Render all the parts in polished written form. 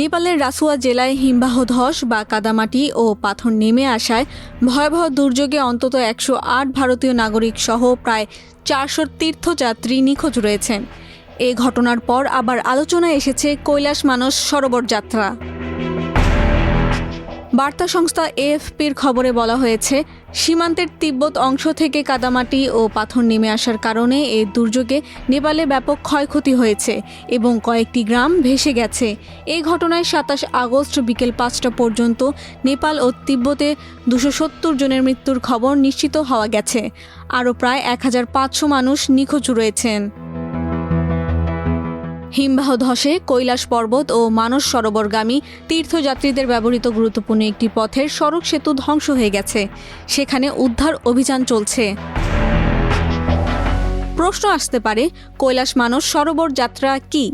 নেপালের রাসুয়া জেলায় হিমবাহ ধস বা কাদামাটি ও পাথর নেমে আসায় ভয়াবহ দুর্যোগে অন্তত 108 ভারতীয় নাগরিক সহ প্রায় 400 তীর্থযাত্রী নিখোঁজ রয়েছেন। এ ঘটনার পর আবার আলোচনায় এসেছে কৈলাস মানস সরোবর যাত্রা। বার্তা সংস্থা এএফপির খবরে বলা হয়েছে, সীমান্তের তিব্বত অংশ থেকে কাদামাটি ও পাথর নেমে আসার কারণে এই দুর্যোগে নেপালে ব্যাপক ক্ষয়ক্ষতি হয়েছে এবং কয়েকটি গ্রাম ভেসে গেছে। এই ঘটনায় 27 আগস্ট বিকেল 5টা পর্যন্ত নেপাল ও তিব্বতে 270 জনের মৃত্যুর খবর নিশ্চিত হওয়া গেছে। আরও প্রায় 1500 মানুষ নিখোঁজ রয়েছেন। হিমবাহ ধসে কৈলাস পর্বত ও মানস সরোবরগামী তীর্থযাত্রীদের ব্যবহৃত গুরুত্বপূর্ণ একটি পথের সড়ক সেতু ধ্বংস হয়ে গেছে। সেখানে উদ্ধার অভিযান চলছে। প্রশ্ন আসতে পারে, কৈলাস মানস সরোবর যাত্রা কি?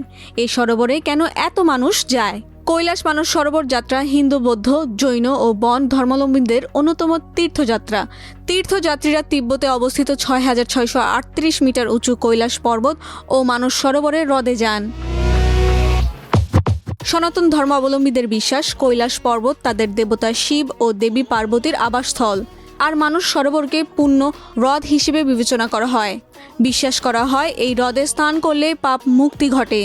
এই সরোবরে কেন এত মানুষ যায়? কৈলাস মানস সরোবর যাত্রা হিন্দু, বৌদ্ধ, জৈন ও বন ধর্মাবলম্বীদের অন্যতম তীর্থযাত্রা। তীর্থযাত্রীরা তিব্বতে অবস্থিত 6638 মিটার উঁচু কৈলাস পর্বত ও মানস সরোবরের হ্রদে যান। সনাতন ধর্মাবলম্বীদের বিশ্বাস, কৈলাস পর্বত তাদের দেবতা শিব ও দেবী পার্বতীর আবাসস্থল, আর মানস সরোবরকে পুণ্য হ্রদ হিসেবে বিবেচনা করা হয়। বিশ্বাস করা হয় এই হ্রদে স্নান করলে পাপ মুক্তি ঘটে।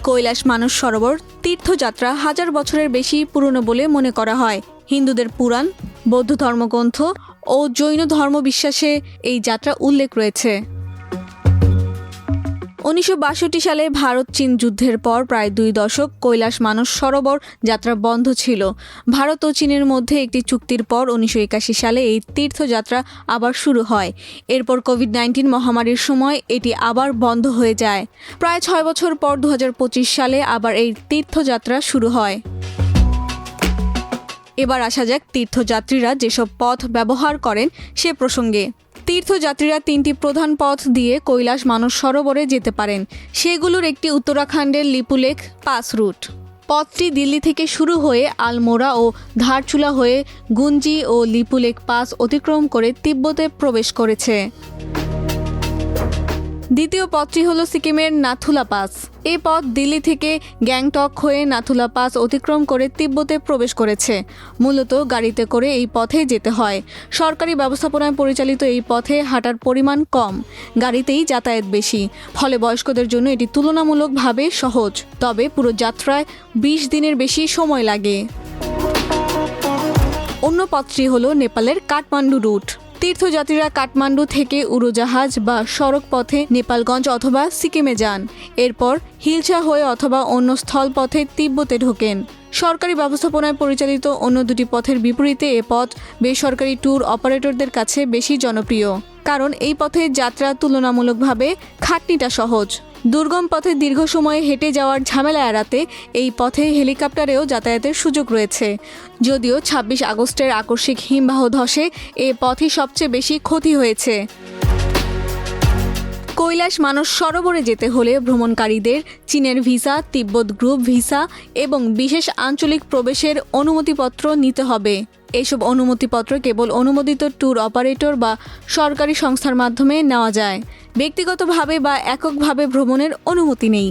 কৈলাস মানস সরোবর তীর্থযাত্রা 1000 বছরের বেশি পুরনো বলে মনে করা হয়। হিন্দুদের পুরাণ, বৌদ্ধ ধর্মগ্রন্থ ও জৈন ধর্মবিশ্বাসে এই যাত্রা উল্লেখ রয়েছে। 1962 সালে ভারত-চীন যুদ্ধের পর প্রায় 2 দশক কৈলাস মানস সরোবর যাত্রা বন্ধ ছিল। ভারত ও চীনের মধ্যে একটি চুক্তির পর 1981 সালে এই তীর্থযাত্রা আবার শুরু হয়। এরপর কোভিড-19 মহামারীর সময় এটি আবার বন্ধ হয়ে যায়। প্রায় 6 বছর পর 2025 সালে আবার এই তীর্থযাত্রা শুরু হয়। এবার আসা যাক তীর্থযাত্রীরা যেসব পথ ব্যবহার করেন সে প্রসঙ্গে। তীর্থযাত্রীরা 3টি প্রধান পথ দিয়ে কৈলাস মানস সরোবরে যেতে পারেন। সেগুলোর একটি উত্তরাখণ্ডের লিপুলেখ পাস রুট। পথটি দিল্লি থেকে শুরু হয়ে আলমোড়া ও ধারচুলা হয়ে গুঞ্জি ও লিপুলেখ পাস অতিক্রম করে তিব্বতে প্রবেশ করেছে। দ্বিতীয় পথটি হলো সিকিমের নাথুলা পাস। এই পথ দিল্লি থেকে গ্যাংটক হয়ে নাথুলা পাস অতিক্রম করে তিব্বতে প্রবেশ করেছে। মূলত গাড়িতে করে এই পথে যেতে হয়। সরকারি ব্যবস্থাপনায় পরিচালিত এই পথে হাঁটার পরিমাণ কম, গাড়িতেই যাতায়াত বেশি। ফলে বয়স্কদের জন্য এটি তুলনামূলকভাবে সহজ। তবে পুরো যাত্রায় 20 দিনের বেশি সময় লাগে। অন্য পথটি হলো নেপালের কাঠমান্ডু রুট। তীর্থযাত্রীরা কাঠমান্ডু থেকে উড়োজাহাজ বা সড়ক পথে নেপালগঞ্জ অথবা সিকিমে যান। এরপর হিলসা হয়ে অথবা অন্য স্থল পথে তিব্বতে ঢোকেন। সরকারি ব্যবস্থাপনায় পরিচালিত অন্য দুটি পথের বিপরীতে এ পথ বেসরকারি ট্যুর অপারেটরদের কাছে বেশি জনপ্রিয়, কারণ এই পথে যাত্রা তুলনামূলকভাবে খাটনিটা সহজ। দুর্গম পথে দীর্ঘ সময় হেঁটে যাওয়ার ঝামেলা এড়াতে এই পথে হেলিকপ্টারেও যাতায়াতের সুযোগ রয়েছে। যদিও 26 আগস্টের আকস্মিক হিমবাহ ধসে এ পথই সবচেয়ে বেশি ক্ষতি হয়েছে। কৈলাস মানস সরোবরে যেতে হলে ভ্রমণকারীদের চীনের ভিসা, তিব্বত গ্রুপ ভিসা এবং বিশেষ আঞ্চলিক প্রবেশের অনুমতিপত্র নিতে হবে। এসব অনুমতিপত্র কেবল অনুমোদিত ট্যুর অপারেটর বা সরকারি সংস্থার মাধ্যমে নেওয়া যায়। ব্যক্তিগতভাবে বা এককভাবে ভ্রমণের অনুমতি নেই।